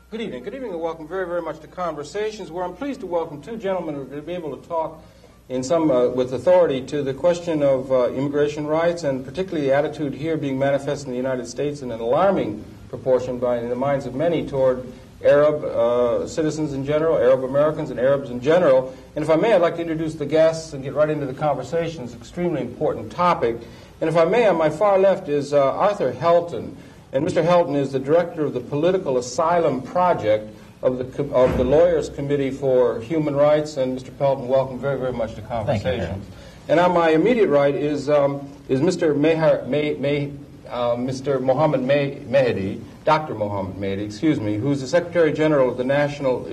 Good evening, and welcome very, very much to Conversations, where I'm pleased to welcome two gentlemen who are going to be able to talk in some with authority to the question of immigration rights, and particularly the attitude here being manifest in the United States in an alarming proportion in the minds of many toward Arab citizens in general, Arab Americans and Arabs in general. And if I may, I'd like to introduce the guests and get right into the conversation. It's an extremely important topic. And if I may, on my far left is Arthur Helton. And Mr. Helton is the director of the Political Asylum Project of the Lawyers Committee for Human Rights. And Mr. Helton, welcome very, very much to Conversations. And on my immediate right is Mr. Mr. Mohammad Mehdi, Dr. Mohammad Mehdi, excuse me, who's the Secretary General of the National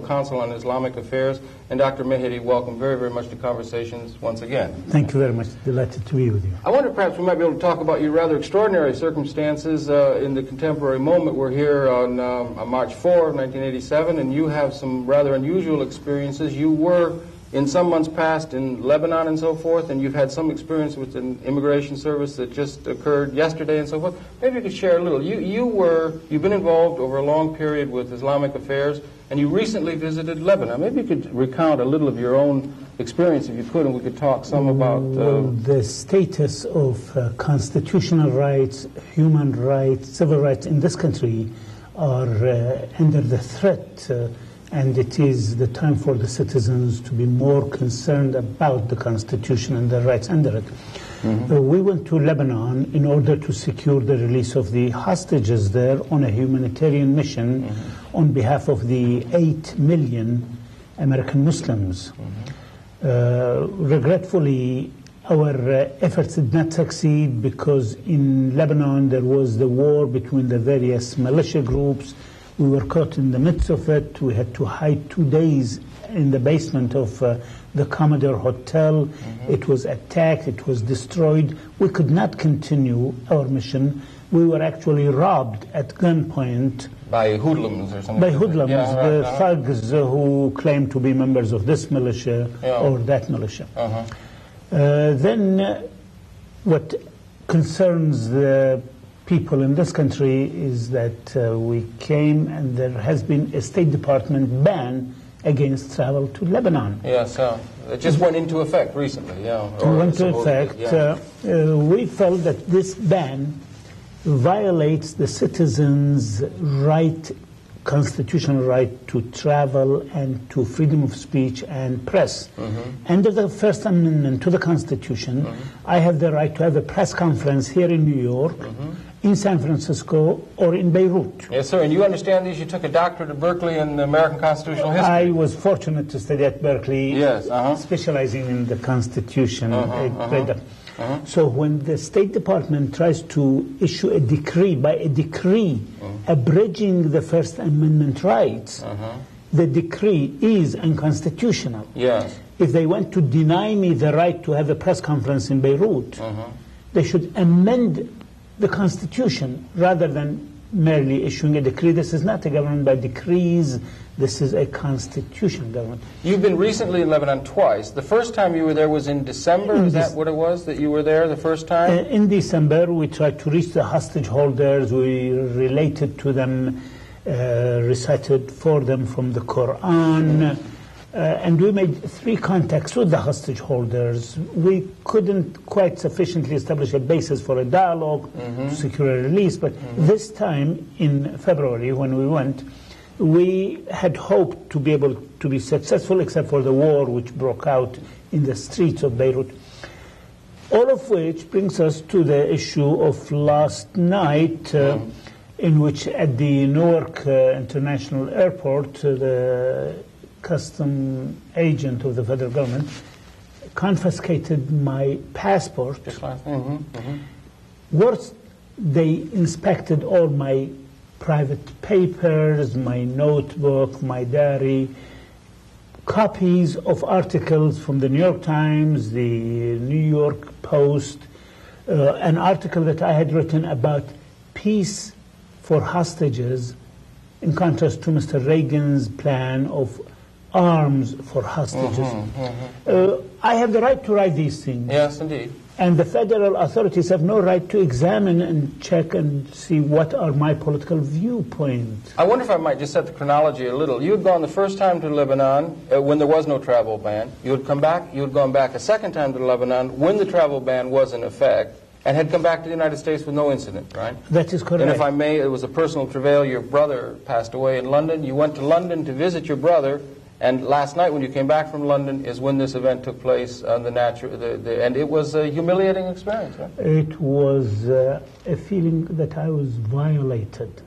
Council on Islamic Affairs. And Dr. Mehdi, welcome very, very much to Conversations once again. Thank you very much. Delighted to be with you. I wonder perhaps we might be able to talk about your rather extraordinary circumstances in the contemporary moment. We're here on March 4, 1987, and you have some rather unusual experiences. You were, in some months past, in Lebanon and so forth, and you've had some experience with an immigration service that just occurred yesterday and so forth. Maybe you could share a little. You've been involved over a long period with Islamic Affairs, and you recently visited Lebanon. Maybe you could recount a little of your own experience, if you could, and we could talk some about... the status of constitutional rights, human rights, civil rights in this country are under the threat, and it is the time for the citizens to be more concerned about the Constitution and the rights under it. Mm-hmm. We went to Lebanon in order to secure the release of the hostages there on a humanitarian mission on behalf of the 8 million American Muslims. Regretfully, our efforts did not succeed because in Lebanon there was the war between the various militia groups. We were caught in the midst of it. We had to hide 2 days in the basement of the Commodore Hotel. It was attacked. It was destroyed. We could not continue our mission. We were actually robbed at gunpoint. By hoodlums or something? By hoodlums, the thugs who claim to be members of this militia or that militia. Then what concerns the people in this country is that we came and there has been a State Department ban against travel to Lebanon. Yes, it just went into effect recently. Went into effect. We felt that this ban violates the citizens' right, constitutional right to travel and to freedom of speech and press. Under the First Amendment to the Constitution, I have the right to have a press conference here in New York, in San Francisco, or in Beirut. Yes, sir. And you understand these? You took a doctorate at Berkeley in American constitutional history. I was fortunate to study at Berkeley, specializing in the Constitution. So when the State Department tries to issue a decree, abridging the First Amendment rights, the decree is unconstitutional. Yes. If they want to deny me the right to have a press conference in Beirut, they should amend the Constitution rather than merely issuing a decree. This is not a government by decrees. This is a constitutional government. You've been recently in Lebanon twice. The first time you were there was in December? Is that what it was, that you were there the first time? In December, we tried to reach the hostage holders. We related to them, recited for them from the Quran. And we made 3 contacts with the hostage holders. We couldn't quite sufficiently establish a basis for a dialogue to secure a release, but this time in February when we went, we had hoped to be able to be successful, except for the war which broke out in the streets of Beirut. All of which brings us to the issue of last night, in which at the Newark International Airport, the custom agent of the federal government confiscated my passport. Worse, they inspected all my private papers, my notebook, my diary, copies of articles from the New York Times, the New York Post, an article that I had written about peace for hostages, in contrast to Mr. Reagan's plan of arms for hostages. I have the right to write these things. Yes, indeed. And the federal authorities have no right to examine and check and see what are my political viewpoints. I wonder if I might just set the chronology a little. You had gone the first time to Lebanon when there was no travel ban. You had come back. You had gone back a second time to Lebanon when the travel ban was in effect, and had come back to the United States with no incident, right? That is correct. And if I may, it was a personal travail. Your brother passed away in London. You went to London to visit your brother. And last night, when you came back from London, is when this event took place. And it was a humiliating experience, right? It was a feeling that I was violated.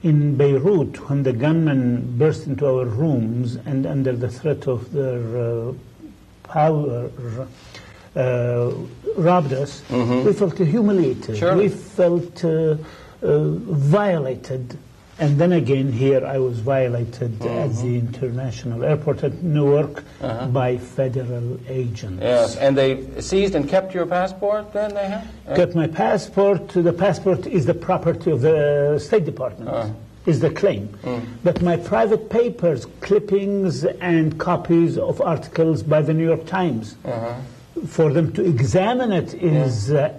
In Beirut, when the gunmen burst into our rooms and under the threat of their power robbed us, we felt humiliated. Surely. We felt violated. And then again, here I was violated at the international airport at Newark by federal agents. Yes, and they seized and kept your passport then, they have? Kept my passport. The passport is the property of the State Department, is the claim. But my private papers, clippings and copies of articles by the New York Times, for them to examine it is a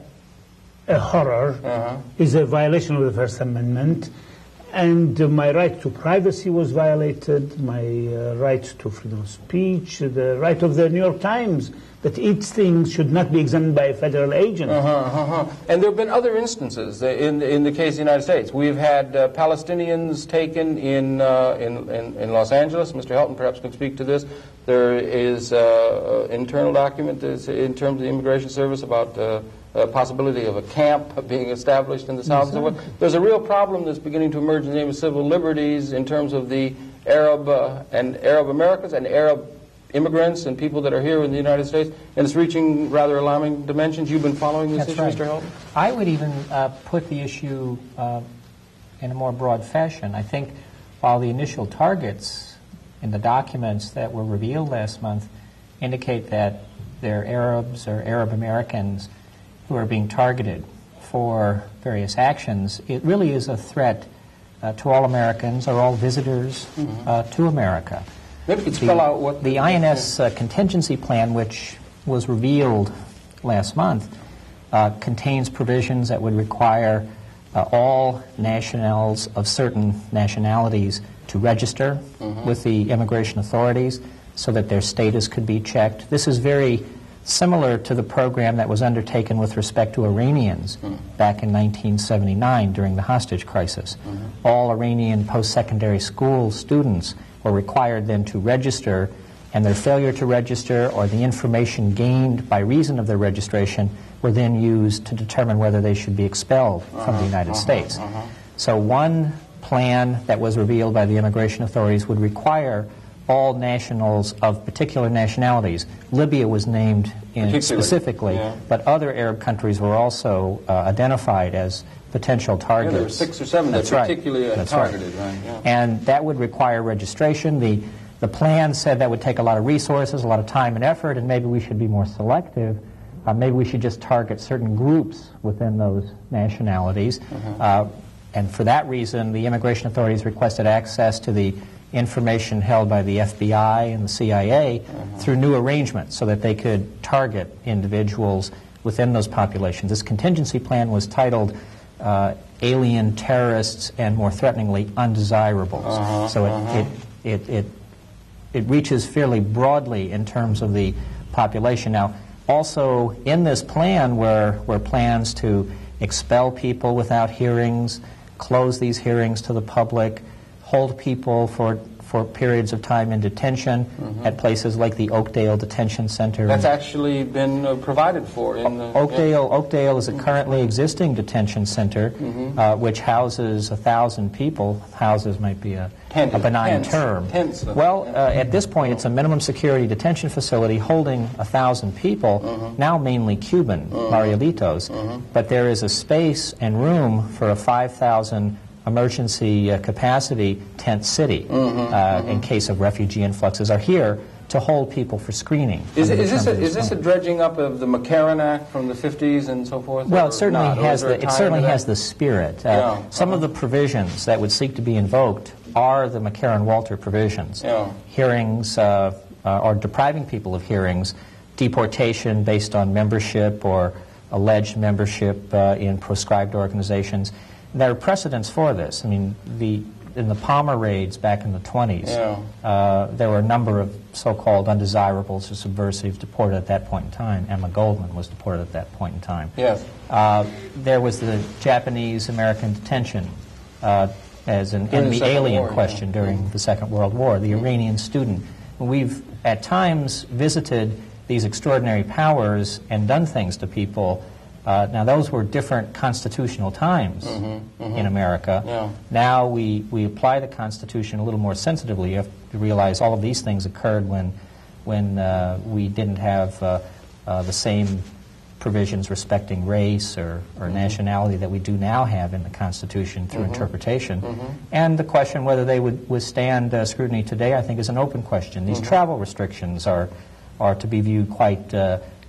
horror, is a violation of the First Amendment. And my right to privacy was violated, my right to freedom of speech, the right of the New York Times, that each thing should not be examined by a federal agent. And there have been other instances in the case of the United States. We've had Palestinians taken in Los Angeles. Mr. Helton perhaps can speak to this. There is an internal document in terms of the Immigration Service about possibility of a camp being established in the south. There's a real problem that's beginning to emerge in the name of civil liberties in terms of the Arab Americans and Arab immigrants and people that are here in the United States, and it's reaching rather alarming dimensions. You've been following this issue, Mr. Helton? I would even put the issue in a more broad fashion. I think while the initial targets in the documents that were revealed last month indicate that they're Arabs or Arab Americans who are being targeted for various actions, it really is a threat to all Americans or all visitors to America. Maybe you could spell out what the INS contingency plan, which was revealed last month, contains provisions that would require all nationals of certain nationalities to register with the immigration authorities so that their status could be checked. This is very similar to the program that was undertaken with respect to Iranians back in 1979 during the hostage crisis. All Iranian post-secondary school students were required then to register, and their failure to register or the information gained by reason of their registration were then used to determine whether they should be expelled from the United States. So one plan that was revealed by the immigration authorities would require all nationals of particular nationalities. Libya was named specifically, but other Arab countries were also identified as potential targets. There were 6 or 7 that particularly targeted. Right. And that would require registration. The plan said that would take a lot of resources, a lot of time and effort, and maybe we should be more selective. Maybe we should just target certain groups within those nationalities. And for that reason, the immigration authorities requested access to the information held by the FBI and the CIA through new arrangements so that they could target individuals within those populations. This contingency plan was titled Alien Terrorists and, more threateningly, Undesirables. So it reaches fairly broadly in terms of the population. Now, also in this plan were plans to expel people without hearings, close these hearings to the public, hold people for periods of time in detention at places like the Oakdale Detention Center. That's actually been provided for in Oakdale is a currently existing detention center which houses 1,000 people. Houses might be a benign term. At this point, it's a minimum security detention facility holding 1,000 people, now mainly Cuban, Marielitos, but there is a space and room for a 5,000 emergency capacity tent city in case of refugee influxes are here to hold people for screening. Is this a dredging up of the McCarran Act from the 50s and so forth? Well, it certainly has the spirit. Some of the provisions that would seek to be invoked are the McCarran-Walter provisions. Hearings or depriving people of hearings deportation based on membership or alleged membership in proscribed organizations. And there are precedents for this. I mean, in the Palmer raids back in the 20s, there were a number of so-called undesirables or subversives deported at that point in time. Emma Goldman was deported at that point in time. Yes. There was the Japanese-American detention as an enemy alien question during the Second World War, the Iranian student. We've at times visited these extraordinary powers and done things to people. Now, those were different constitutional times in America. Yeah. Now we apply the Constitution a little more sensitively. You have to realize all of these things occurred when we didn't have the same provisions respecting race or nationality that we do now have in the Constitution through interpretation. And the question whether they would withstand scrutiny today, I think, is an open question. These travel restrictions are to be viewed quite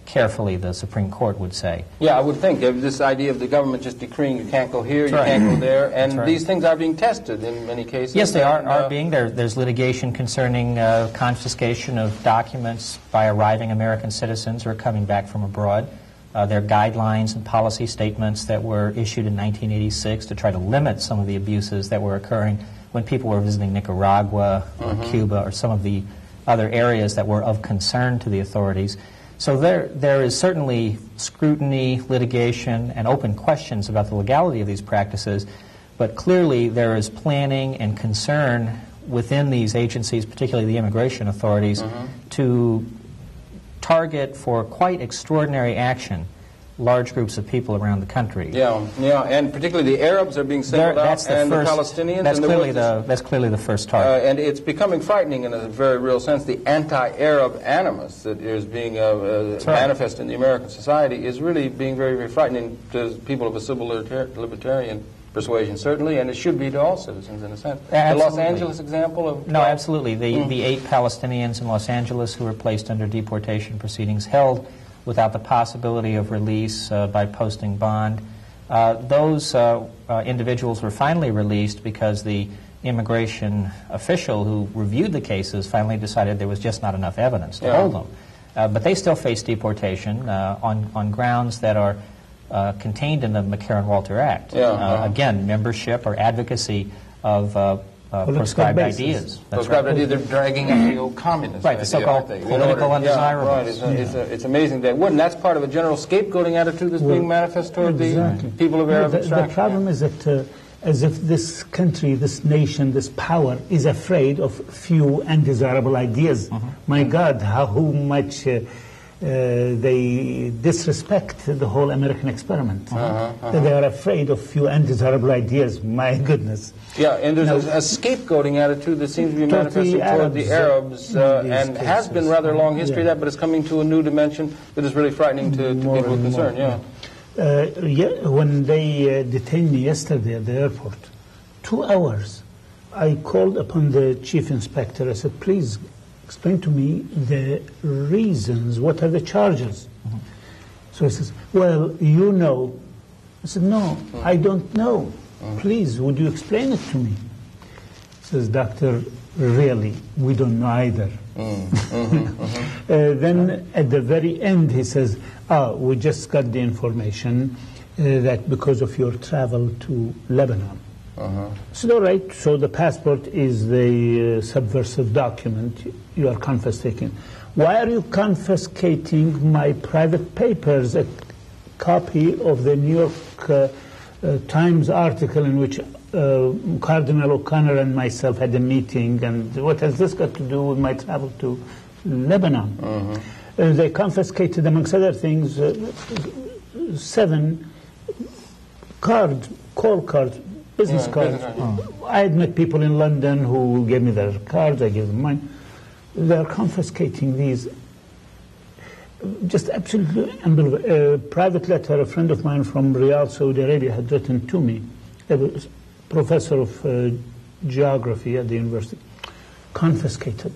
carefully, the Supreme Court would say. Yeah, I would think. This idea of the government just decreeing you can't go here, you can't go there, and these things are being tested in many cases. Yes, they are being. There's litigation concerning confiscation of documents by arriving American citizens who are coming back from abroad. There are guidelines and policy statements that were issued in 1986 to try to limit some of the abuses that were occurring when people were visiting Nicaragua or Cuba or some of the other areas that were of concern to the authorities. So there is certainly scrutiny, litigation, and open questions about the legality of these practices, but clearly there is planning and concern within these agencies, particularly the immigration authorities, to target for quite extraordinary action large groups of people around the country. Yeah, and particularly the Arabs are being singled out, and the Palestinians. That's clearly the first target. And it's becoming frightening in a very real sense. The anti-Arab animus that is being manifest in the American society is really being very, very frightening to people of a civil libertarian persuasion, certainly, and it should be to all citizens in a sense. Absolutely. The Los Angeles example of... No, absolutely. The 8 Palestinians in Los Angeles who were placed under deportation proceedings held without the possibility of release by posting bond. Those individuals were finally released because the immigration official who reviewed the cases finally decided there was just not enough evidence to hold them. But they still face deportation on grounds that are contained in the McCarran-Walter Act. Again, membership or advocacy of proscribed ideas. Proscribed ideas, they're dragging out the old communist Right, the so-called political undesirables. It's amazing that would, and that's part of a general scapegoating attitude that's being manifest toward the people of Arab extraction. The problem is that as if this country, this nation, this power is afraid of few undesirable ideas. My God, how much they disrespect the whole American experiment. They are afraid of few undesirable ideas. My goodness. Yeah, and there's a scapegoating attitude that seems to be manifesting toward the Arabs, and has been rather long history of that, but it's coming to a new dimension that is really frightening to people concerned. When they detained me yesterday at the airport, 2 hours, I called upon the chief inspector. I said, please explain to me the reasons, what are the charges? So he says, well, you know. I said, no, I don't know. Please, would you explain it to me? He says, doctor, really, we don't know either. Then at the very end he says, we just got the information that because of your travel to Lebanon. So all right, so the passport is the subversive document you are confiscating. Why are you confiscating my private papers, a copy of the New York Times article in which Cardinal O'Connor and myself had a meeting, and what has this got to do with my travel to Lebanon? They confiscated, amongst other things, 7 cards, call cards, business cards. I had met people in London who gave me their cards, I gave them mine. They're confiscating these. Just absolutely unbelievable. A private letter, a friend of mine from Riyadh, Saudi Arabia, had written to me, a professor of geography at the university, confiscated.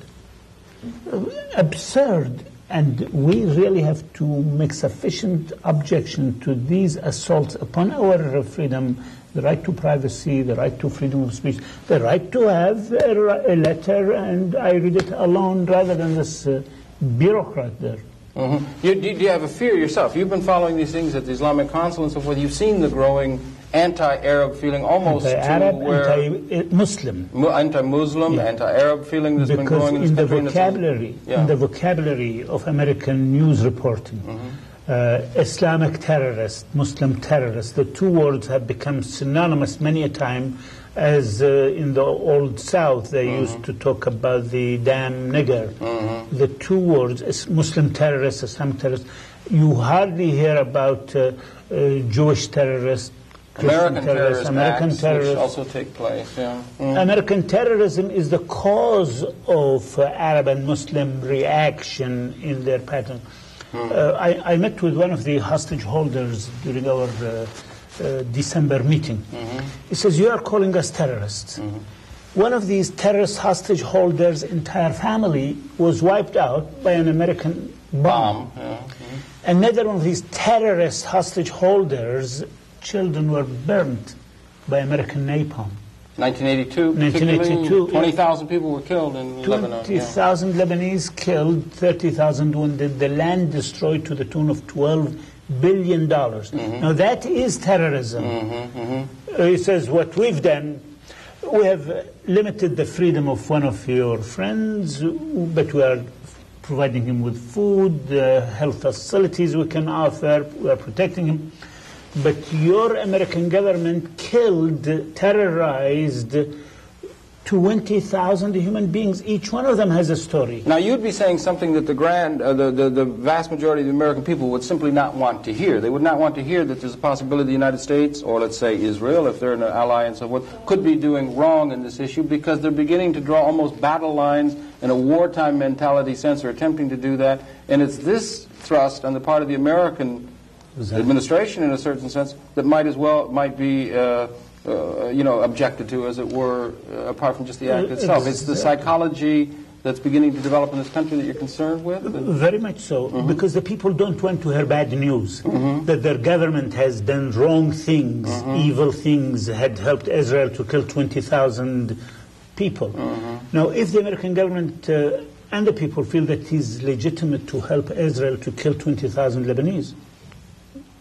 Absurd. And we really have to make sufficient objection to these assaults upon our freedom, the right to privacy, the right to freedom of speech, the right to have a letter and I read it alone rather than this bureaucrat there. Do you have a fear yourself? You've been following these things at the Islamic Council and so forth. You've seen the growing anti-Arab feeling, almost anti-Arab, to where anti-Muslim, anti-Muslim, anti-Arab feeling that's been growing in this country. In the vocabulary of American news reporting, Islamic terrorist, Muslim terrorist, the two words have become synonymous many a time. As in the Old South, they used to talk about the damn nigger. The two words, Muslim terrorist, Islamic terrorist. You hardly hear about Jewish terrorists, American terrorist American terrorists, which also take place. American terrorism is the cause of Arab and Muslim reaction in their pattern. I met with one of the hostage holders during our December meeting. He says, "You are calling us terrorists." One of these terrorist hostage holders' entire family was wiped out by an American bomb. Another one of these terrorist hostage holders' children were burnt by American napalm. 1982. 20,000 people were killed in Lebanon. 20,000 Lebanese killed, 30,000 wounded, the land destroyed to the tune of $12 billion. Now that is terrorism. He says, what we've done, we have limited the freedom of one of your friends, but we are providing him with food, health facilities we can offer, we are protecting him. But your American government killed, terrorized 20,000 human beings. Each one of them has a story. Now, you'd be saying something that the vast majority of the American people would simply not want to hear. They would not want to hear that there's a possibility the United States, or let's say Israel, if they're an ally and so forth, could be doing wrong in this issue, because they're beginning to draw almost battle lines in a wartime mentality sense, or attempting to do that. And it's this thrust on the part of the American administration, in a certain sense, that might be objected to, as it were, apart from just the act itself. It's the psychology that's beginning to develop in this country that you're concerned with? Very much so, because the people don't want to hear bad news, that their government has done wrong things, evil things, had helped Israel to kill 20,000 people. Now, if the American government and the people feel that it is legitimate to help Israel to kill 20,000 Lebanese,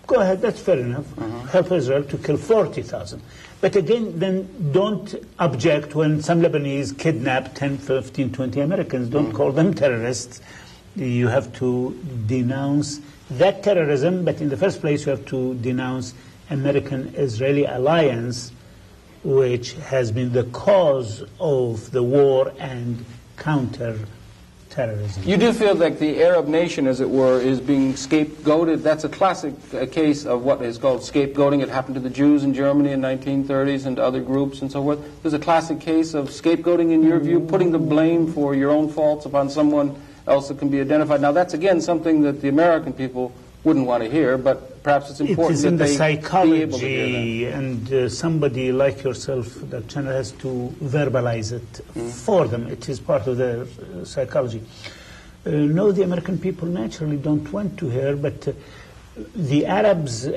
go ahead, that's fair enough. Help Israel to kill 40,000. But again, then don't object when some Lebanese kidnap 10, 15, 20 Americans. Don't call them terrorists. You have to denounce that terrorism, but in the first place you have to denounce American-Israeli alliance, which has been the cause of the war and counter-terrorism. You do feel like the Arab nation, as it were, is being scapegoated? That's a classic case of what is called scapegoating. It happened to the Jews in Germany in 1930s and to other groups and so forth. There's a classic case of scapegoating, in your view, putting the blame for your own faults upon someone else that can be identified. Now, that's, again, something that the American people wouldn't want to hear, but perhaps it's important that they be able to hear that. And somebody like yourself, that channel, has to verbalize it for them. It is part of their psychology. No, the American people naturally don't want to hear, but the Arabs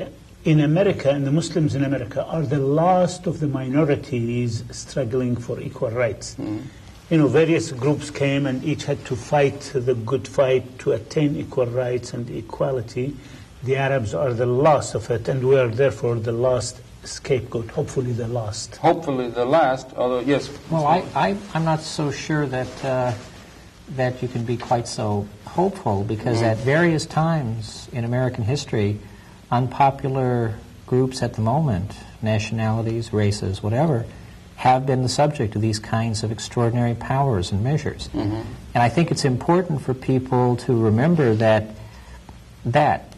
in America and the Muslims in America are the last of the minorities struggling for equal rights. You know, various groups came and each had to fight the good fight to attain equal rights and equality. The Arabs are the last of it, and we are therefore the last scapegoat, hopefully the last. Hopefully the last, although, yes. Well, I'm not so sure that that you can be quite so hopeful, because at various times in American history, unpopular groups at the moment, nationalities, races, whatever, have been the subject of these kinds of extraordinary powers and measures. And I think it's important for people to remember that that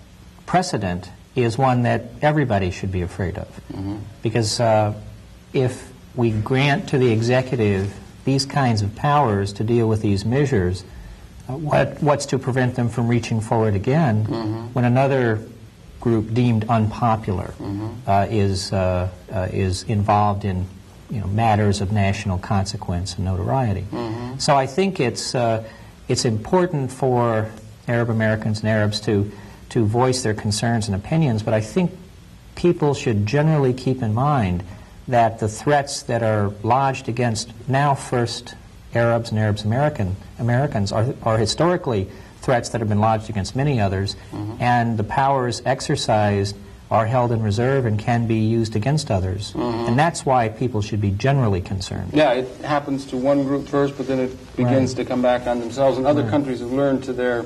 precedent is one that everybody should be afraid of. Because if we grant to the executive these kinds of powers to deal with these measures, what's to prevent them from reaching forward again when another group deemed unpopular is involved in matters of national consequence and notoriety. So I think it's important for Arab Americans and Arabs to voice their concerns and opinions, but I think people should generally keep in mind that the threats that are lodged against now first Arabs and Americans are historically threats that have been lodged against many others, and the powers exercised are held in reserve and can be used against others. And that's why people should be generally concerned. Yeah, it happens to one group first, but then it begins to come back on themselves. And other countries have learned to their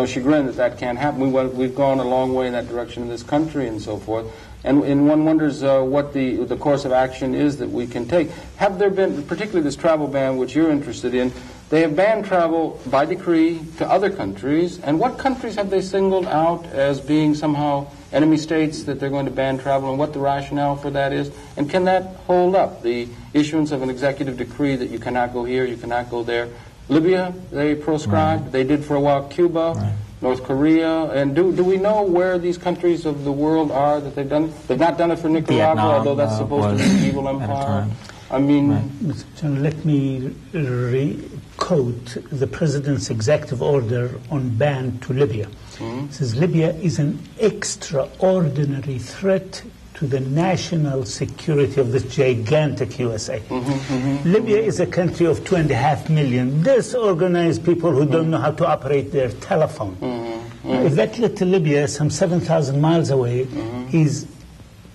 chagrin that can't happen. We've gone a long way in that direction in this country and so forth. And one wonders what the course of action is that we can take. Have there been, particularly this travel ban, which you're interested in, they have banned travel by decree to other countries. And what countries have they singled out as being somehow enemy states that they're going to ban travel, and what the rationale for that is? And can that hold up, the issuance of an executive decree that you cannot go here, you cannot go there? Libya, they proscribed. They did for a while Cuba, North Korea. And do we know where these countries of the world are that they've done? They've not done it for Nicaragua, Vietnam, although that's supposed to be an evil empire. I mean... Mr. Chairman, let me quote the President's executive order on ban to Libya. It says, Libya is an extraordinary threat to the national security of this gigantic USA. Libya is a country of 2.5 million disorganized people who don't know how to operate their telephone. If that little Libya, some 7,000 miles away, is,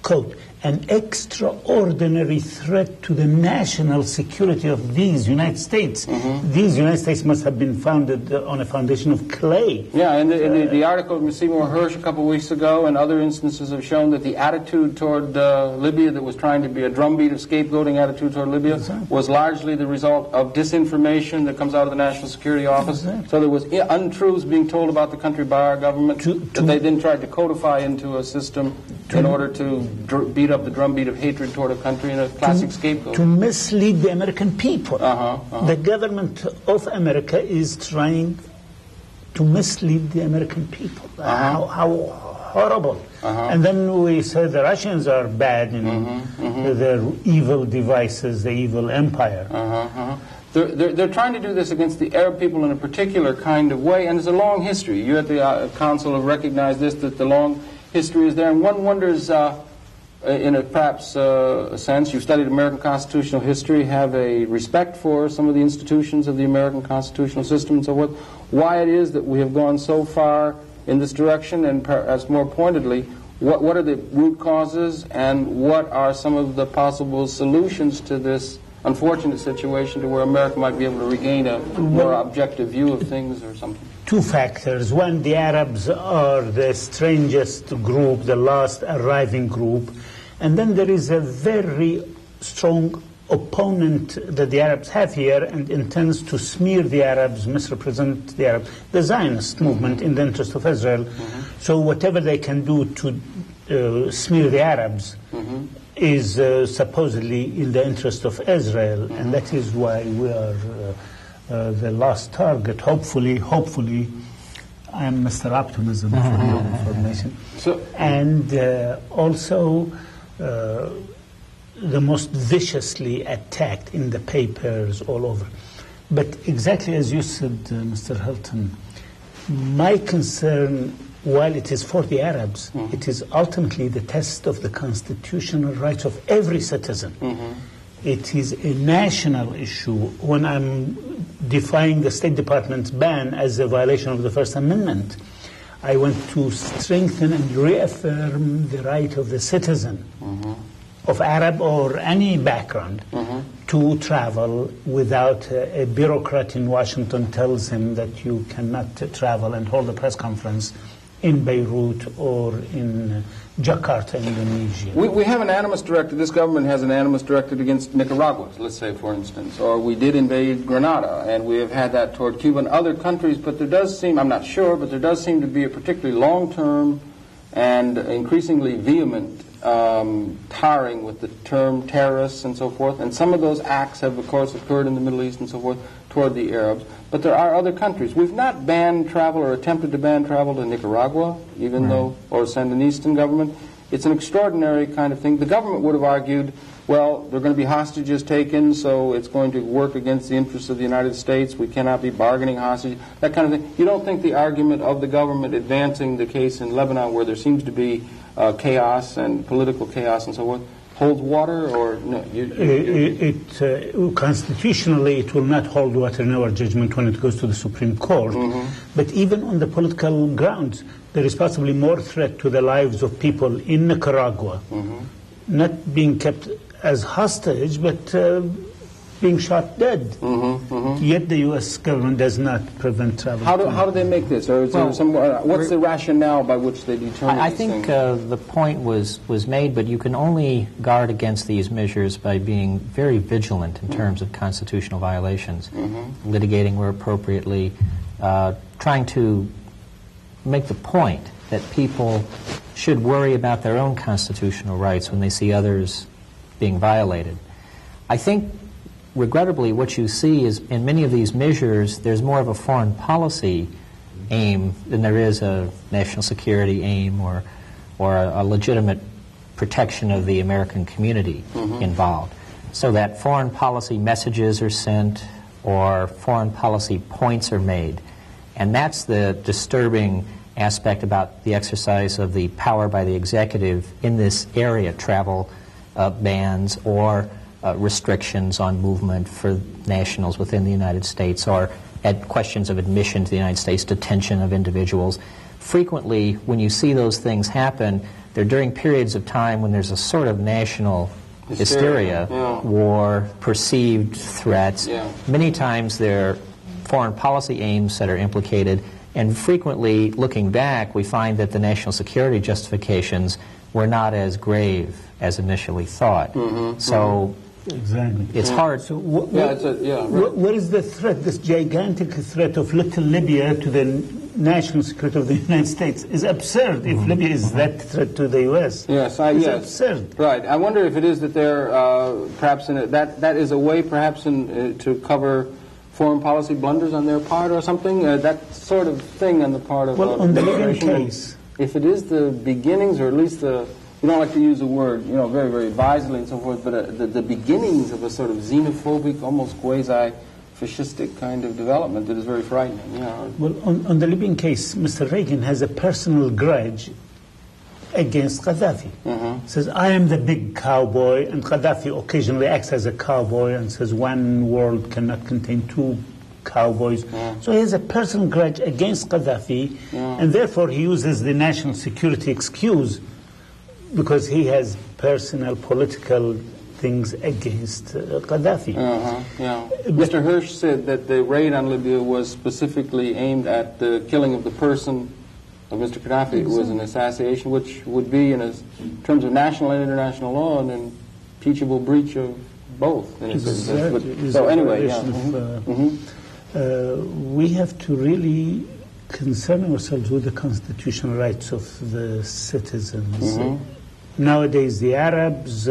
quote, an extraordinary threat to the national security of these United States. These United States must have been founded on a foundation of clay. Yeah, and the article from Seymour Hersh a couple of weeks ago and other instances have shown that the attitude toward Libya that was trying to be a drumbeat of scapegoating attitude toward Libya was largely the result of disinformation that comes out of the National Security Office. So there was untruths being told about the country by our government that they then tried to codify into a system in order to beat up the drumbeat of hatred toward a country in a classic scapegoat. To mislead the American people. The government of America is trying to mislead the American people. How horrible. And then we say the Russians are bad in their evil devices, the evil empire. They're trying to do this against the Arab people in a particular kind of way, and there's a long history. You at the Council have recognized this, that the long history is there, and one wonders, in a perhaps a sense, you've studied American constitutional history, have a respect for some of the institutions of the American constitutional system and so forth, why it is that we have gone so far in this direction, and perhaps more pointedly, what are the root causes and what are some of the possible solutions to this unfortunate situation to where America might be able to regain a more objective view of things or something? Two factors. One, the Arabs are the strangest group, the last arriving group. And then there is a very strong opponent that the Arabs have here and intends to smear the Arabs, misrepresent the Arabs, the Zionist movement in the interest of Israel. So whatever they can do to smear the Arabs is supposedly in the interest of Israel. And that is why we are the last target. Hopefully, I am Mr. Optimism for your information. And also the most viciously attacked in the papers all over. But exactly as you said, Mr. Helton, my concern, while it is for the Arabs, it is ultimately the test of the constitutional rights of every citizen. It is a national issue. When I'm defying the State Department's ban as a violation of the First Amendment, I want to strengthen and reaffirm the right of the citizen of Arab or any background to travel without a bureaucrat in Washington tells him that you cannot travel and hold a press conference in Beirut or in Jakarta, Indonesia. We have an animus directed, this government has an animus directed against Nicaragua, let's say, for instance, or we did invade Grenada, and we have had that toward Cuba and other countries, but there does seem, I'm not sure, but there does seem to be a particularly long-term and increasingly vehement tarring with the term terrorists and so forth, and some of those acts have, of course, occurred in the Middle East and so forth toward the Arabs, but there are other countries. We've not banned travel or attempted to ban travel to Nicaragua, even though, or Sandinistan government. It's an extraordinary kind of thing. The government would have argued, well, there are going to be hostages taken, so it's going to work against the interests of the United States. We cannot be bargaining hostages, that kind of thing. You don't think the argument of the government advancing the case in Lebanon, where there seems to be chaos and political chaos and so forth, holds water, or no? Constitutionally, it will not hold water in our judgment when it goes to the Supreme Court. But even on the political grounds, there is possibly more threat to the lives of people in Nicaragua, not being kept as hostage, but being shot dead. Yet the U.S. government does not prevent travel. How do they make this? Or is there some, what's the rationale by which they determine I these think things? the point was made, but you can only guard against these measures by being very vigilant in terms of constitutional violations, litigating where appropriately, trying to make the point that people should worry about their own constitutional rights when they see others being violated. I think, regrettably, what you see is in many of these measures, there's more of a foreign policy aim than there is a national security aim or a legitimate protection of the American community involved. So that foreign policy messages are sent or foreign policy points are made. And that's the disturbing aspect about the exercise of the power by the executive in this area, travel bans or restrictions on movement for nationals within the United States, or at questions of admission to the United States, detention of individuals. Frequently, when you see those things happen, they're during periods of time when there's a sort of national hysteria, war, perceived threats. Many times they're foreign policy aims that are implicated, and frequently, looking back, we find that the national security justifications were not as grave as initially thought. So exactly, it's hard. So what is the threat, this gigantic threat of little Libya to the national security of the United States? Is absurd if Libya is that threat to the U.S. It's absurd. Right. I wonder if it is that they're perhaps that is a way perhaps to cover foreign policy blunders on their part or something, that sort of thing on the part of... Well, on the Libyan case... If it is the beginnings, or at least the... You don't like to use the word, very, very advisedly and so forth, but the beginnings of a sort of xenophobic, almost quasi-fascistic kind of development that is very frightening. Well, on the Libyan case, Mr. Reagan has a personal grudge against Gaddafi. Says, I am the big cowboy, and Gaddafi occasionally acts as a cowboy and says one world cannot contain two cowboys. So he has a personal grudge against Gaddafi, and therefore he uses the national security excuse because he has personal political things against Gaddafi. Mr. Hirsch said that the raid on Libya was specifically aimed at the killing of the person of Mr. Gaddafi. It was an assassination, which would be, in terms of national and international law, an impeachable breach of both. In a certain sense. So anyway, we have to really concern ourselves with the constitutional rights of the citizens. Nowadays, the Arabs,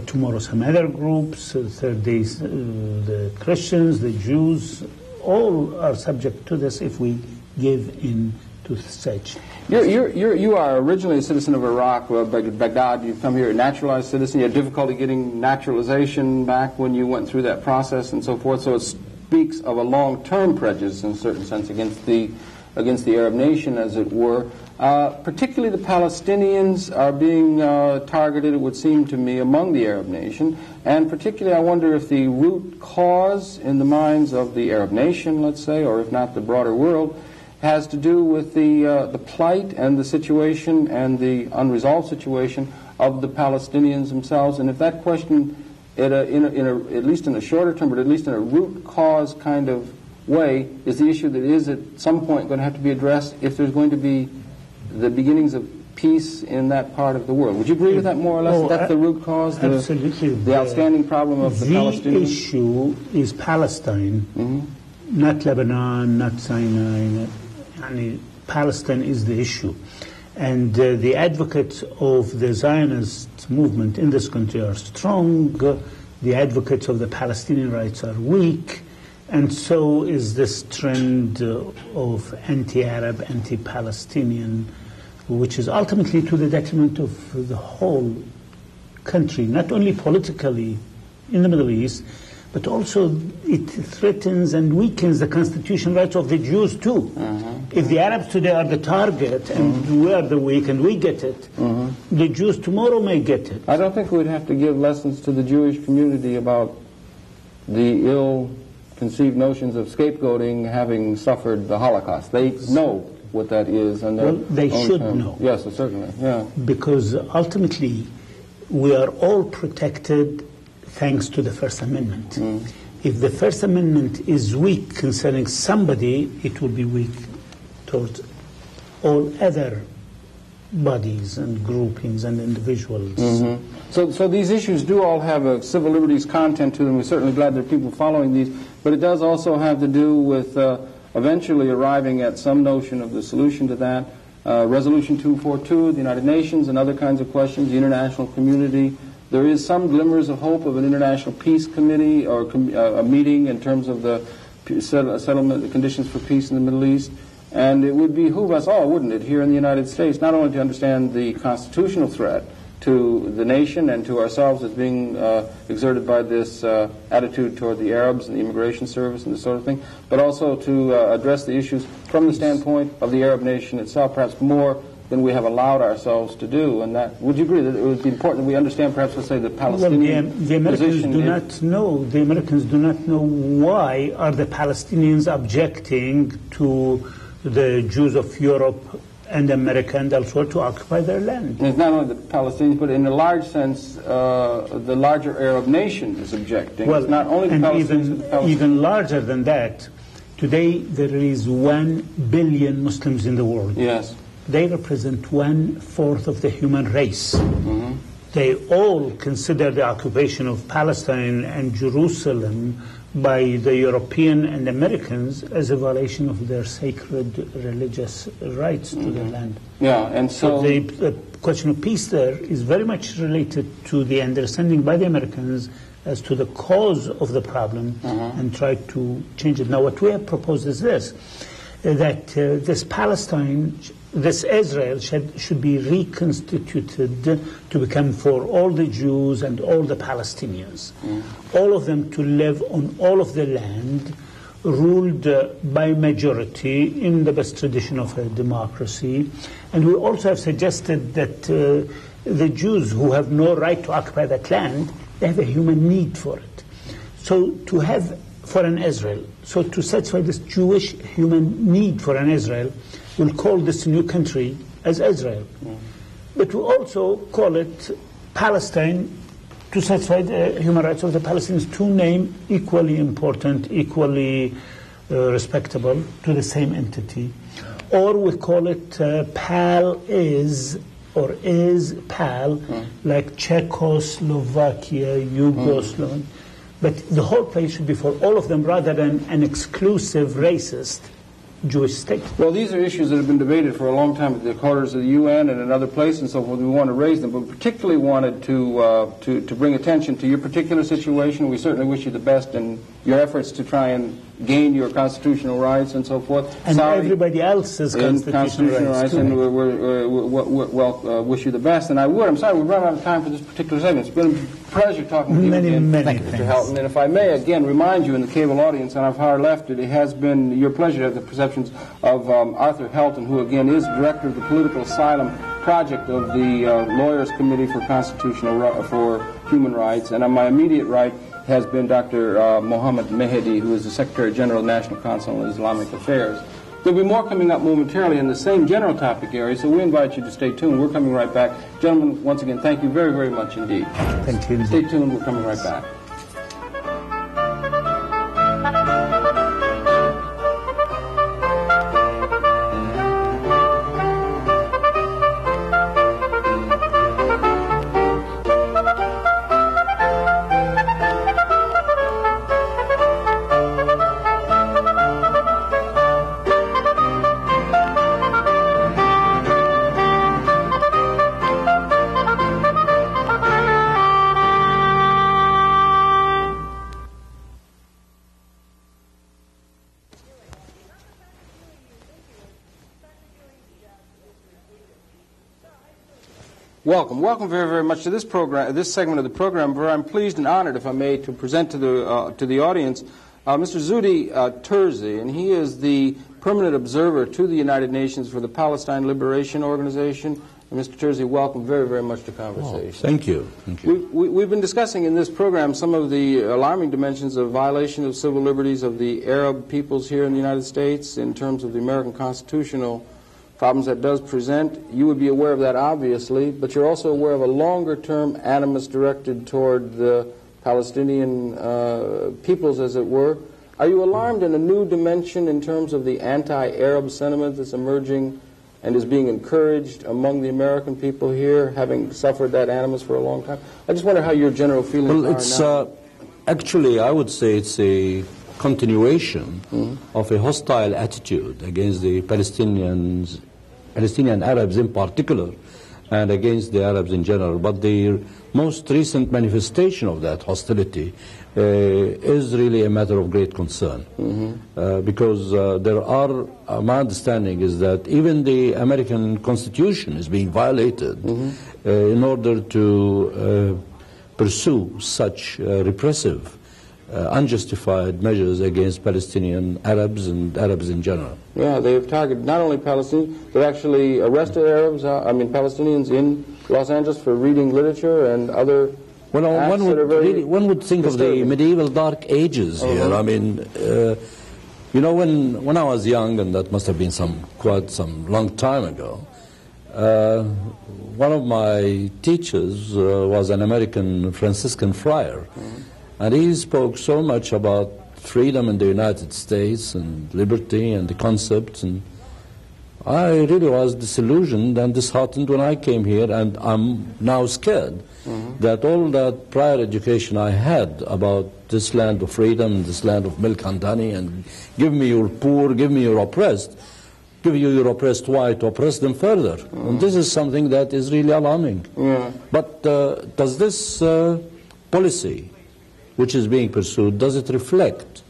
tomorrow some other groups, third days the Christians, the Jews, all are subject to this if we give in to such. You are originally a citizen of Iraq, Baghdad. You've come here a naturalized citizen. You had difficulty getting naturalization back when you went through that process and so forth. So it speaks of a long-term prejudice, in a certain sense, against the Arab nation, as it were. Particularly the Palestinians are being targeted, it would seem to me, among the Arab nation. And particularly I wonder if the root cause in the minds of the Arab nation, let's say, or if not the broader world, has to do with the plight and the situation and the unresolved situation of the Palestinians themselves. And if that question, at least in a shorter term, but at least in a root cause kind of way, is the issue that is at some point going to have to be addressed if there's going to be the beginnings of peace in that part of the world. Would you agree with that more or less? That's the root cause? Absolutely. The outstanding problem of the Palestinians? The issue is Palestine, not Lebanon, not Sinai. Palestine is the issue. And the advocates of the Zionist movement in this country are strong. The advocates of the Palestinian rights are weak. And so is this trend of anti-Arab, anti-Palestinian, which is ultimately to the detriment of the whole country, not only politically in the Middle East, but also it threatens and weakens the constitutional rights of the Jews too. If the Arabs today are the target and we are the weak and we get it, the Jews tomorrow may get it. I don't think we'd have to give lessons to the Jewish community about the ill-conceived notions of scapegoating having suffered the Holocaust. They know what that is. And well, they should know. Yes, certainly. Yeah. Because ultimately, we are all protected thanks to the First Amendment. If the First Amendment is weak concerning somebody, it will be weak towards all other bodies and groupings and individuals. So these issues do all have a civil liberties content to them. We're certainly glad there are people following these. But it does also have to do with eventually arriving at some notion of the solution to that. Resolution 242, the United Nations, and other kinds of questions, the international community. There is some glimmers of hope of an international peace committee or a meeting in terms of the settlement, the conditions for peace in the Middle East. And it would behoove us all, wouldn't it, here in the United States, not only to understand the constitutional threat to the nation and to ourselves as being exerted by this attitude toward the Arabs and the immigration service and this sort of thing, but also to address the issues from the standpoint of the Arab nation itself, perhaps more than we have allowed ourselves to do. And that, would you agree that it would be important that we understand, perhaps, let's say, the Palestinian well, the Americans do not know. The Americans do not know why are the Palestinians objecting to the Jews of Europe and America and elsewhere to occupy their land. It's not only the Palestinians, but in a large sense, the larger Arab nation is objecting. Well, it's not only the and even larger than that, today there is 1 billion Muslims in the world. Yes. They represent 1/4 of the human race. They all consider the occupation of Palestine and Jerusalem by the European and Americans as a violation of their sacred religious rights to the land. Yeah, and so the question of peace there is very much related to the understanding by the Americans as to the cause of the problem and try to change it. Now, what we have proposed is this, that this Israel should be reconstituted to become for all the Jews and all the Palestinians, all of them to live on all of the land, ruled by majority in the best tradition of a democracy. And we also have suggested that the Jews who have no right to occupy that land, they have a human need for it. So to have for an Israel, so to satisfy this Jewish human need for an Israel, we'll call this new country as Israel. But we also call it Palestine to satisfy the human rights of the Palestinians, two names equally important, equally respectable to the same entity. Or we call it PAL is, or is PAL, like Czechoslovakia, Yugoslavia. But the whole place should be for all of them rather than an exclusive racist Jewish state. Well, these are issues that have been debated for a long time at the quarters of the UN and in other places and so forth. We want to raise them, but particularly wanted to bring attention to your particular situation. We certainly wish you the best in your efforts to try and gain your constitutional rights and so forth. And everybody else's constitutional rights. And we wish you the best. And I'm sorry, we've run out of time for this particular segment. It's been a pleasure talking to you again, Mr. Helton. And if I may again remind you in the cable audience on our far left, it has been your pleasure to have the perceptions of Arthur Helton, who again is director of the Political Asylum Project of the Lawyers Committee for for Human Rights. And on my immediate right has been Dr. Mohammad Mehdi, who is the Secretary General of the National Council on Islamic Affairs. There'll be more coming up momentarily in the same general topic area, so we invite you to stay tuned. We're coming right back. Gentlemen, once again, thank you very, very much indeed. Thank you. Stay tuned. We're coming right back. Welcome very, very much to this program, this segment of the program, where I'm pleased and honored, if I may, to present to the audience Mr. Zehdi Terzi, and he is the permanent observer to the United Nations for the Palestine Liberation Organization. And Mr. Terzi, welcome very, very much to Conversation. Oh, thank you. Thank you. We've been discussing in this program some of the alarming dimensions of violation of civil liberties of the Arab peoples here in the United States in terms of the American constitutional problems that does present. You would be aware of that, obviously, but you're also aware of a longer-term animus directed toward the Palestinian peoples, as it were. Are you alarmed in a new dimension in terms of the anti-Arab sentiment that's emerging and is being encouraged among the American people here, having suffered that animus for a long time? I just wonder how your general feelings are now. Actually, I would say it's a continuation of a hostile attitude against the Palestinian Arabs in particular, and against the Arabs in general. But the most recent manifestation of that hostility is really a matter of great concern, because there are, my understanding is that even the American Constitution is being violated in order to pursue such repressive, unjustified measures against Palestinian Arabs and Arabs in general. Yeah, they've targeted not only Palestinians, but actually arrested Arabs, Palestinians in Los Angeles for reading literature and other acts that are very one would think disturbing. Of the medieval dark ages here. I mean, you know, when I was young, and that must have been quite some long time ago, one of my teachers was an American Franciscan friar. And he spoke so much about freedom in the United States and liberty and the concepts, and I really was disillusioned and disheartened when I came here, and I'm now scared that all that prior education I had about this land of freedom, this land of milk and honey, and give me your poor, give me your oppressed, give you your oppressed white, oppress them further. And this is something that is really alarming. But does this policy which is being pursued, does it reflect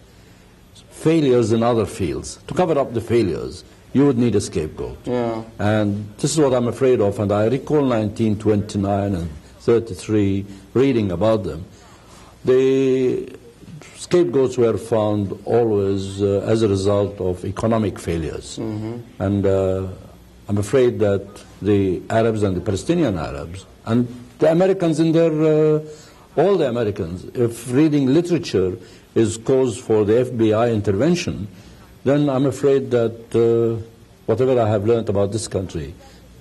failures in other fields? To cover up the failures, you would need a scapegoat. And this is what I'm afraid of, and I recall 1929 and 33 reading about them. The scapegoats were found always as a result of economic failures. And I'm afraid that the Arabs and the Palestinian Arabs, and the Americans in their all the Americans, if reading literature is cause for the FBI intervention, then I'm afraid that whatever I have learned about this country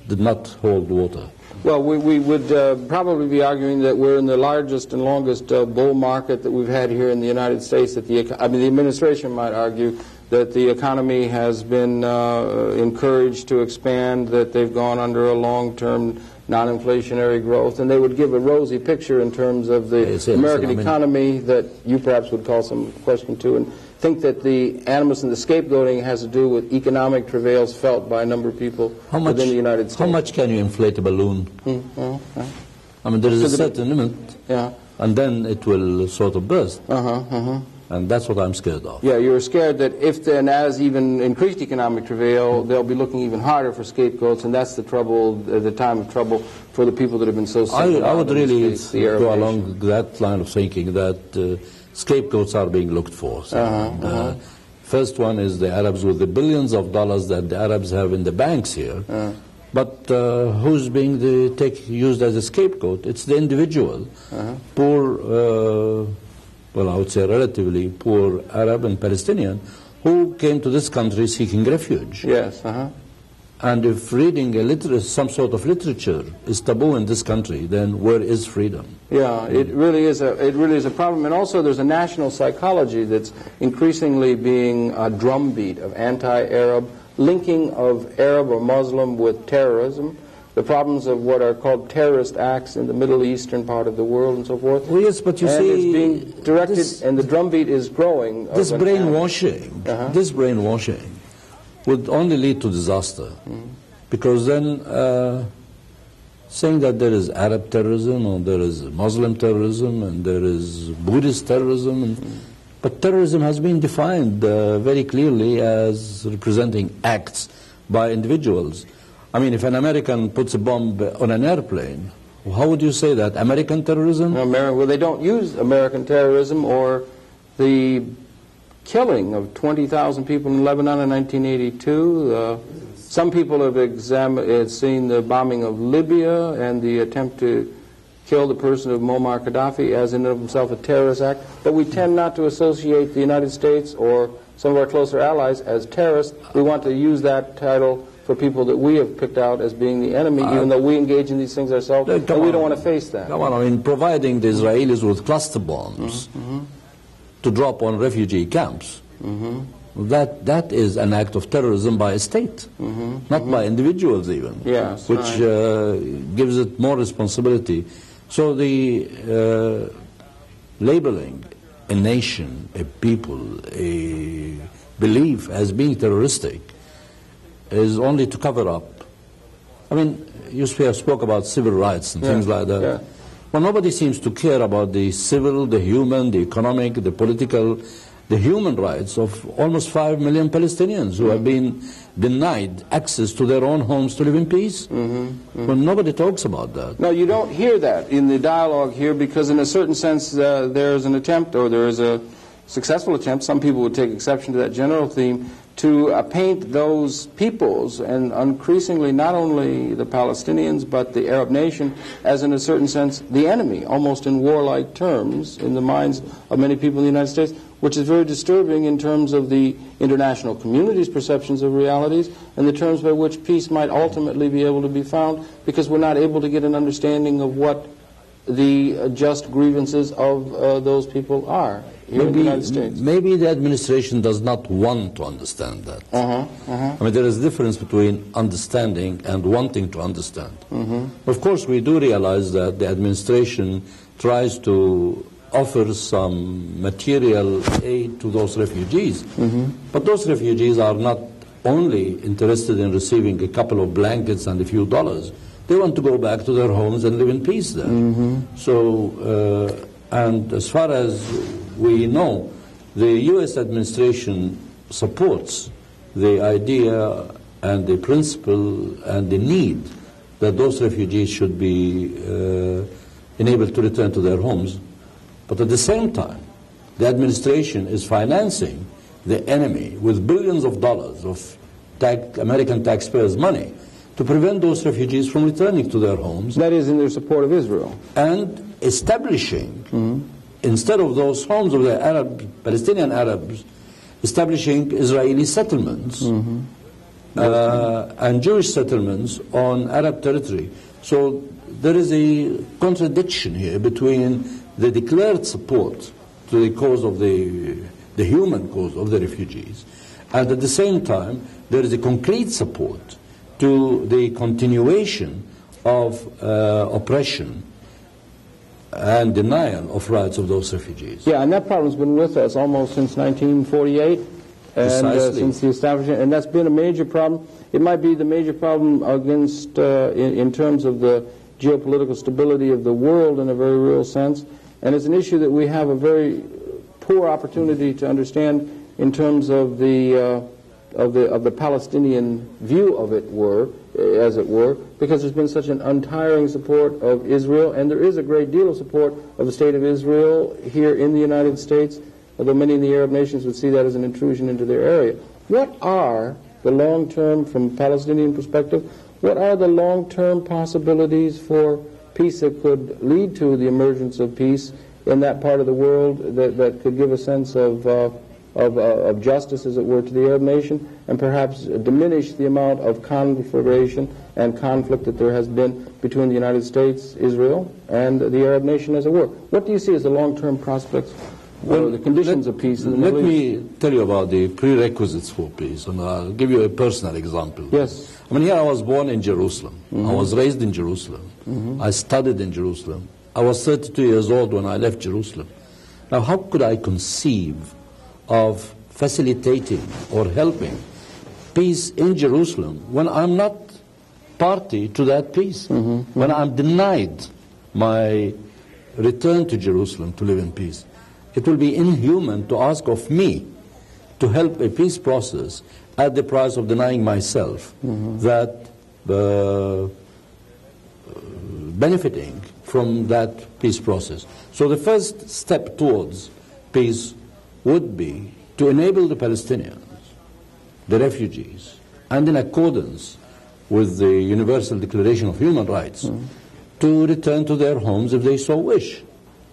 did not hold water. Well, we would probably be arguing that we're in the largest and longest bull market that we've had here in the United States. That the administration might argue that the economy has been encouraged to expand, that they've gone under a long-term non-inflationary growth, and they would give a rosy picture in terms of the American economy that you perhaps would call some question to, and think that the animus and the scapegoating has to do with economic travails felt by a number of people within the United States. How much can you inflate a balloon? I mean, there is a certain limit, and then it will sort of burst. And that's what I'm scared of. Yeah, you're scared that if then as even increased economic travail, they'll be looking even harder for scapegoats, and that's the trouble, the time of trouble for the people that have been so singled out. I would really go along that line of thinking that scapegoats are being looked for. First one is the Arabs with the billions of dollars that the Arabs have in the banks here. But who's being used as a scapegoat? It's the individual, poor, well, I would say relatively poor Arab and Palestinian, who came to this country seeking refuge. And if reading some sort of literature is taboo in this country, then where is freedom? Yeah, it really is a problem. And also there's a national psychology that's increasingly being a drumbeat of anti-Arab, linking of Arab or Muslim with terrorism, the problems of what are called terrorist acts in the Middle Eastern part of the world and so forth. Well, yes, but you and see, it's being directed, and the drumbeat is growing. This brainwashing, this brainwashing would only lead to disaster, because then saying that there is Arab terrorism or there is Muslim terrorism and there is Buddhist terrorism, but terrorism has been defined very clearly as representing acts by individuals. I mean, if an American puts a bomb on an airplane, how would you say that? American terrorism? Well, they don't use American terrorism or the killing of 20,000 people in Lebanon in 1982. Some people have seen the bombing of Libya and the attempt to kill the person of Muammar Gaddafi as in of himself a terrorist act. But we tend not to associate the United States or some of our closer allies as terrorists. We want to use that title for people that we have picked out as being the enemy, even though we engage in these things ourselves, and we don't want to face that. Come on, I mean, providing the Israelis with cluster bombs to drop on refugee camps, that is an act of terrorism by a state, not by individuals even, yes, which gives it more responsibility. So the labeling a nation, a people, a belief as being terroristic is only to cover up. I mean, you spoke about civil rights and things like that. Yeah. Well, nobody seems to care about the civil, the human, the economic, the political, the human rights of almost 5 million Palestinians who have been denied access to their own homes to live in peace. Well, nobody talks about that. No, you don't hear that in the dialogue here because in a certain sense there's an attempt, or there is a successful attempt, some people would take exception to that general theme, to paint those peoples, and increasingly not only the Palestinians but the Arab nation, as in a certain sense the enemy, almost in warlike terms, in the minds of many people in the United States, which is very disturbing in terms of the international community's perceptions of realities and the terms by which peace might ultimately be able to be found, because we're not able to get an understanding of what the just grievances of those people are here in the United States. Maybe the administration does not want to understand that. I mean, there is a difference between understanding and wanting to understand. Of course, we do realize that the administration tries to offer some material aid to those refugees, but those refugees are not only interested in receiving a couple of blankets and a few dollars. They want to go back to their homes and live in peace there. So, and as far as we know, the U.S. administration supports the idea and the principle and the need that those refugees should be enabled to return to their homes. But at the same time, the administration is financing the enemy with billions of dollars of American taxpayers' money to prevent those refugees from returning to their homes. That is in their support of Israel. And establishing, instead of those homes of the Palestinian Arabs, establishing Israeli settlements and Jewish settlements on Arab territory. So there is a contradiction here between the declared support to the cause of the human cause of the refugees, and at the same time there is a concrete support to the continuation of oppression and denial of rights of those refugees. Yeah, and that problem's been with us almost since 1948, and since the establishment, and that's been a major problem. It might be the major problem against, in terms of the geopolitical stability of the world in a very real sense, and it's an issue that we have a very poor opportunity to understand in terms of the Palestinian view of it, as it were, because there's been such an untiring support of Israel, and there is a great deal of support of the state of Israel here in the United States, although many of the Arab nations would see that as an intrusion into their area. What are the long-term, from a Palestinian perspective, what are the long-term possibilities for peace that could lead to the emergence of peace in that part of the world that could give a sense of justice, as it were, to the Arab nation, and perhaps diminish the amount of conflagration and conflict that there has been between the United States, Israel, and the Arab nation, as it were? What do you see as the long-term prospects or the conditions of peace in the Middle East? Let me tell you about the prerequisites for peace, and I'll give you a personal example. Yes. I mean, here I was born in Jerusalem. I was raised in Jerusalem. I studied in Jerusalem. I was 32 years old when I left Jerusalem. Now, how could I conceive of facilitating or helping peace in Jerusalem when I'm not party to that peace, when I'm denied my return to Jerusalem to live in peace? It will be inhuman to ask of me to help a peace process at the price of denying myself that benefiting from that peace process. So the first step towards peace would be to enable the Palestinians, the refugees, and in accordance with the Universal Declaration of Human Rights, to return to their homes if they so wish.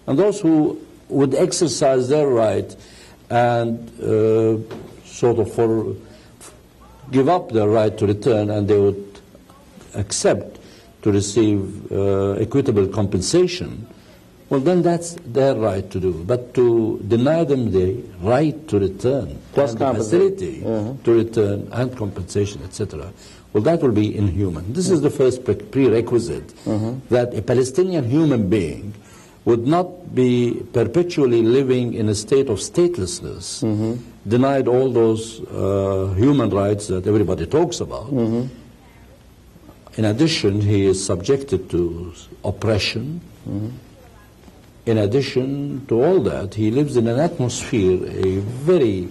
And those who would exercise their right and sort of give up their right to return, and they would accept to receive equitable compensation, well, then that's their right to do. But to deny them the right to return, plus the facility to return, and compensation, etc., well, that will be inhuman. This is the first prerequisite, that a Palestinian human being would not be perpetually living in a state of statelessness, denied all those human rights that everybody talks about. In addition, he is subjected to oppression. In addition to all that, he lives in an atmosphere, a very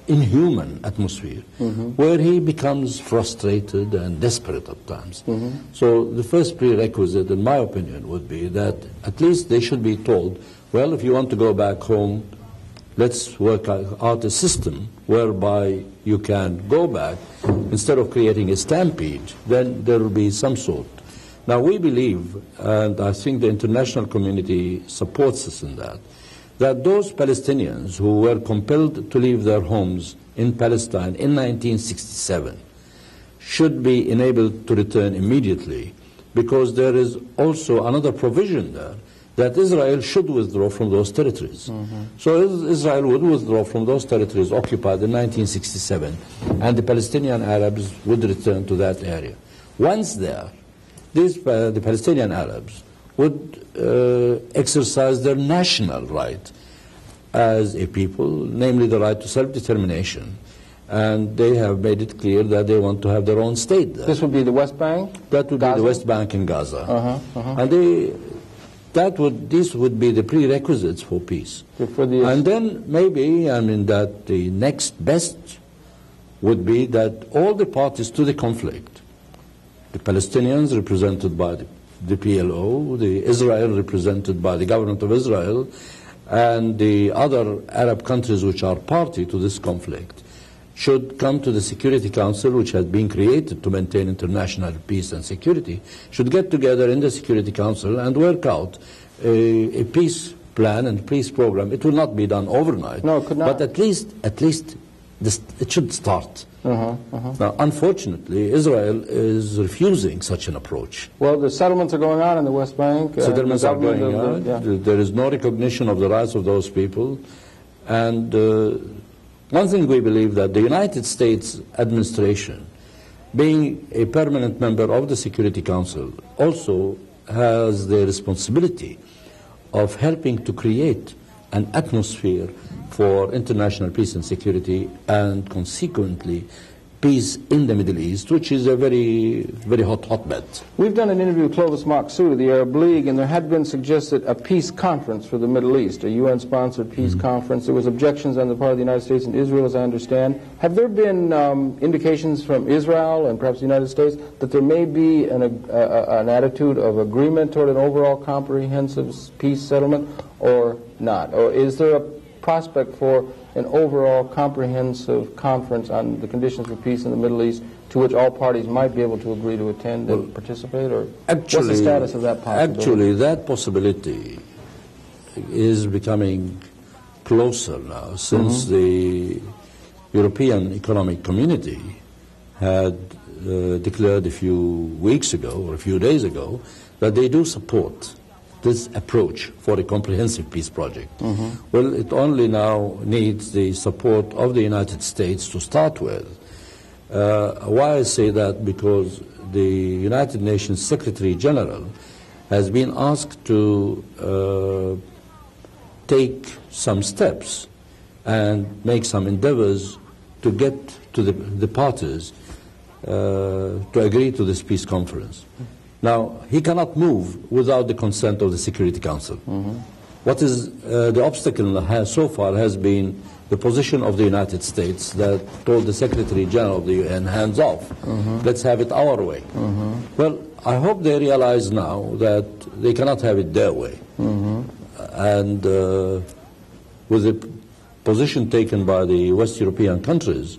inhuman atmosphere, where he becomes frustrated and desperate at times. So the first prerequisite, in my opinion, would be that at least they should be told, well, if you want to go back home, let's work out a system whereby you can go back. Instead of creating a stampede, then there will be some sort. Now, we believe, and I think the international community supports us in that those Palestinians who were compelled to leave their homes in Palestine in 1967 should be enabled to return immediately, because there is also another provision there that Israel should withdraw from those territories. So Israel would withdraw from those territories occupied in 1967, and the Palestinian Arabs would return to that area. Once there, the Palestinian Arabs would exercise their national right as a people, namely the right to self-determination. And they have made it clear that they want to have their own state there. This would be the West Bank? That would be the West Bank and Gaza. And these would be the prerequisites for peace. And then maybe, that the next best would be that all the parties to the conflict, the Palestinians represented by the PLO, the Israel represented by the government of Israel, and the other Arab countries which are party to this conflict, should come to the Security Council, which has been created to maintain international peace and security, should get together in the Security Council and work out a peace plan and peace program. It will not be done overnight, no, it could not. But at least it should start. Now, unfortunately, Israel is refusing such an approach. Well, the settlements are going on in the West Bank. Settlements are going on. There is no recognition of the rights of those people. And one thing we believe, that the United States administration, being a permanent member of the Security Council, also has the responsibility of helping to create an atmosphere for international peace and security, and consequently peace in the Middle East, which is a very, very hotbed. We've done an interview with Clovis Maqsood of the Arab League, and there had been suggested a peace conference for the Middle East, a UN-sponsored peace conference. There was objections on the part of the United States and Israel, as I understand. Have there been indications from Israel and perhaps the United States that there may be an attitude of agreement toward an overall comprehensive peace settlement, or not? Or is there a prospect for an overall comprehensive conference on the conditions of peace in the Middle East, to which all parties might be able to agree to attend and participate? Or what's the status of that possibility? Actually, that possibility is becoming closer now, since the European Economic Community had declared a few weeks ago, or a few days ago, that they do support this approach for a comprehensive peace project. Well, it only now needs the support of the United States to start with. Why I say that? Because the United Nations Secretary General has been asked to take some steps and make some endeavors to get to the parties to agree to this peace conference. Now, he cannot move without the consent of the Security Council. What is the obstacle so far has been the position of the United States that told the Secretary General of the UN, hands off, let's have it our way. Well, I hope they realize now that they cannot have it their way. And with the position taken by the West European countries,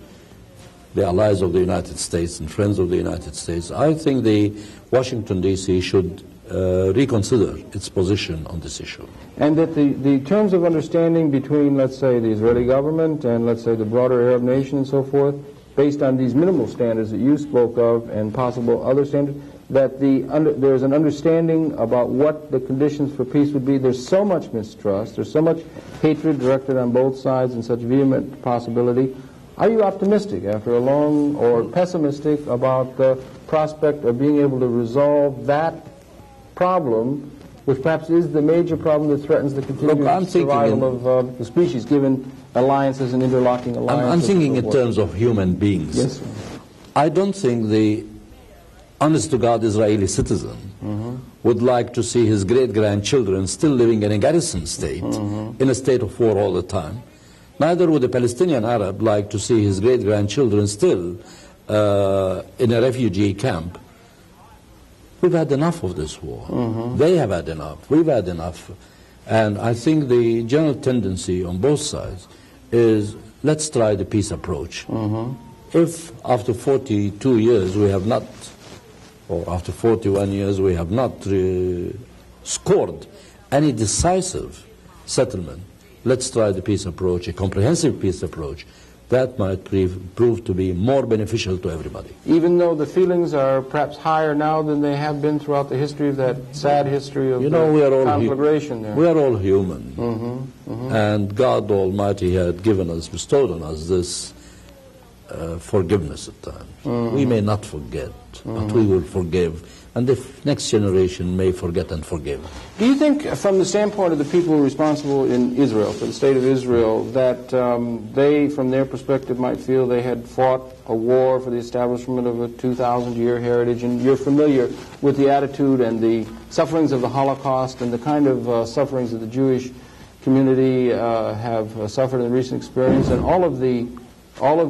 the allies of the United States and friends of the United States, I think the Washington, D.C. should reconsider its position on this issue. And that the terms of understanding between, let's say, the Israeli government and, let's say, the broader Arab nation and so forth, based on these minimal standards that you spoke of and possible other standards, that there's an understanding about what the conditions for peace would be. There's so much mistrust, there's so much hatred directed on both sides and such vehement possibility. Are you optimistic after a long, or pessimistic about the prospect of being able to resolve that problem, which perhaps is the major problem that threatens the continued survival of the species, given alliances and interlocking alliances? I'm thinking in terms of human beings. Yes, sir. I don't think the honest-to-God Israeli citizen would like to see his great-grandchildren still living in a garrison state, in a state of war all the time. Neither would a Palestinian Arab like to see his great-grandchildren still in a refugee camp. We've had enough of this war. They have had enough. We've had enough. And I think the general tendency on both sides is, let's try the peace approach. If after 42 years we have not, or after 41 years we have not scored any decisive settlement, let's try the peace approach, a comprehensive peace approach. That might prove to be more beneficial to everybody. Even though the feelings are perhaps higher now than they have been throughout the history of that sad history of conflagration there. We are all human. And God Almighty had given us, bestowed on us this forgiveness at times. We may not forget, but we will forgive. And the next generation may forget and forgive. Do you think, from the standpoint of the people responsible in Israel, for the state of Israel, that they, from their perspective, might feel they had fought a war for the establishment of a 2,000-year heritage? And you're familiar with the attitude and the sufferings of the Holocaust and the kind of sufferings that the Jewish community have suffered in recent experience, and all of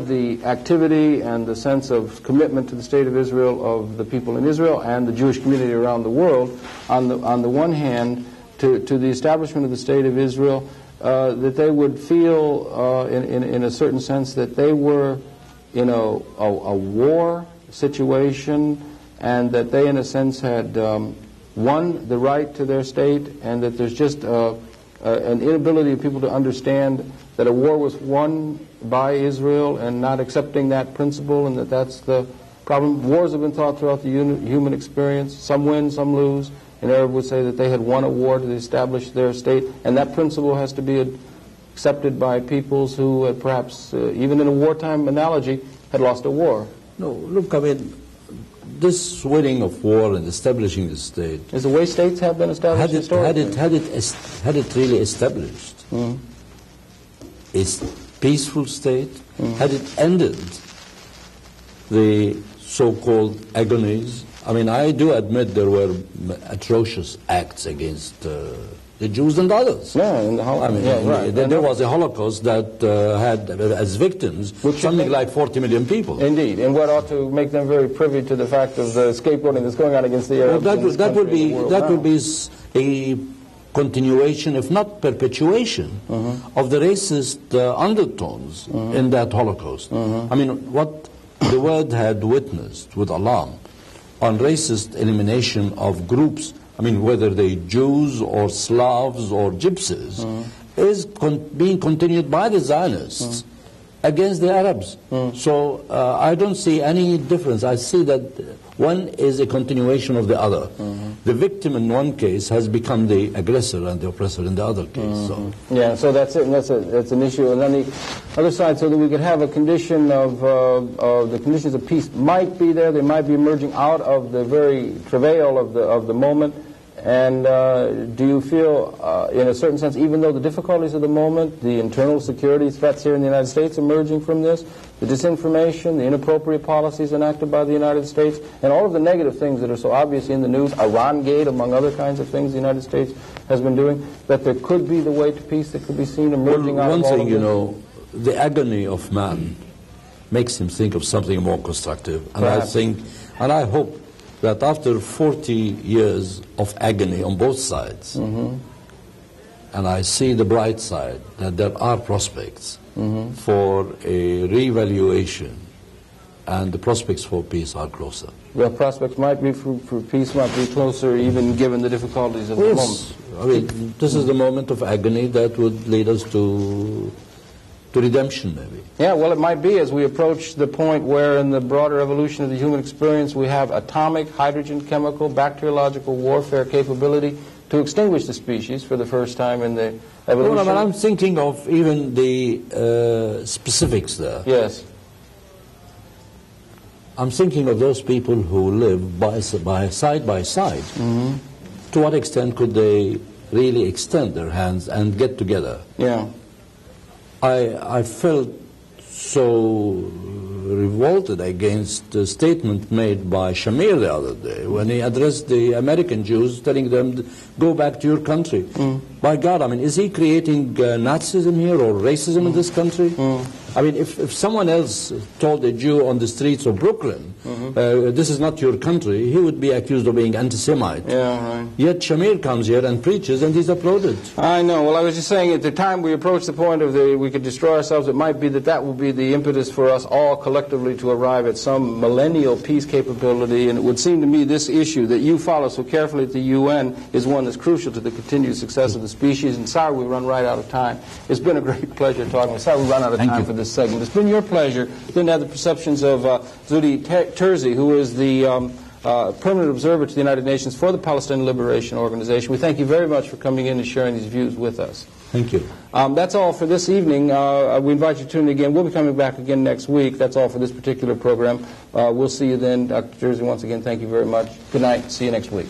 the activity and the sense of commitment to the state of Israel of the people in Israel and the Jewish community around the world, on the one hand, to the establishment of the state of Israel, that they would feel, in a certain sense, that they were in a war situation, and that they, in a sense, had won the right to their state, and that there's just an inability of people to understand that a war was won by Israel and not accepting that principle, and that's the problem. Wars have been fought throughout the human experience. Some win, some lose. An Arab would say that they had won a war to establish their state, and that principle has to be accepted by peoples who had perhaps, even in a wartime analogy, had lost a war. No, look, I mean, this winning of war and establishing the state... Is the way states have been established historically? Had it really established a peaceful state, had it ended the so-called agonies. I mean, I do admit there were atrocious acts against the Jews and others. Yeah, in the Holocaust. I mean, there was a Holocaust that had as victims something like 40 million people. Indeed, and what ought to make them very privy to the fact of the scapegoating that's going on against the Arabs. Well, that would be a continuation, if not perpetuation, of the racist undertones in that Holocaust. I mean, what the world had witnessed with alarm on racist elimination of groups, I mean, whether they Jews or Slavs or Gypsies, is being continued by the Zionists against the Arabs. So I don't see any difference. I see that one is a continuation of the other. The victim in one case has become the aggressor and the oppressor in the other case. So. Yeah, so that's it, and that's an issue. And on the other side, so that we could have a condition of the conditions of peace might be there. They might be emerging out of the very travail of the moment, And do you feel, in a certain sense, even though the difficulties of the moment, the internal security threats here in the United States emerging from this, the disinformation, the inappropriate policies enacted by the United States, and all of the negative things that are so obvious in the news, Iran-gate, among other kinds of things the United States has been doing, that there could be the way to peace that could be seen emerging out of all of this? One thing, you know, the agony of man makes him think of something more constructive. And Perhaps. I think, and I hope that after 40 years of agony on both sides, and I see the bright side, that there are prospects for a reevaluation, and the prospects for peace are closer. The prospects might be for peace might be closer, even given the difficulties of the moment. I mean, this is the moment of agony that would lead us to redemption, maybe. Yeah, well, it might be as we approach the point where in the broader evolution of the human experience we have atomic, hydrogen, chemical, bacteriological warfare capability to extinguish the species for the first time in the evolution. No, but I'm thinking of even the specifics there. Yes. I'm thinking of those people who live side by side. To what extent could they really extend their hands and get together? Yeah. I felt so revolted against the statement made by Shamir the other day when he addressed the American Jews, telling them, go back to your country. By God, I mean, is he creating Nazism here or racism in this country? I mean, if someone else told a Jew on the streets of Brooklyn, this is not your country, he would be accused of being anti-Semite. Yeah, right. Yet Shamir comes here and preaches, and he's applauded. I know. Well, I was just saying, at the time we approach the point of we could destroy ourselves, it might be that will be the impetus for us all collectively to arrive at some millennial peace capability. And it would seem to me this issue that you follow so carefully at the UN is one that's crucial to the continued success of the species. And sorry we run right out of time. It's been a great pleasure talking with you. Sorry we run out of time for this segment. It's been your pleasure to have the perceptions of Zehdi Terzi, who is the permanent observer to the United Nations for the Palestinian Liberation Organization. We thank you very much for coming in and sharing these views with us. Thank you. That's all for this evening. We invite you to tune in again. We'll be coming back again next week. That's all for this particular program. We'll see you then. Dr. Terzi, once again, thank you very much. Good night. See you next week.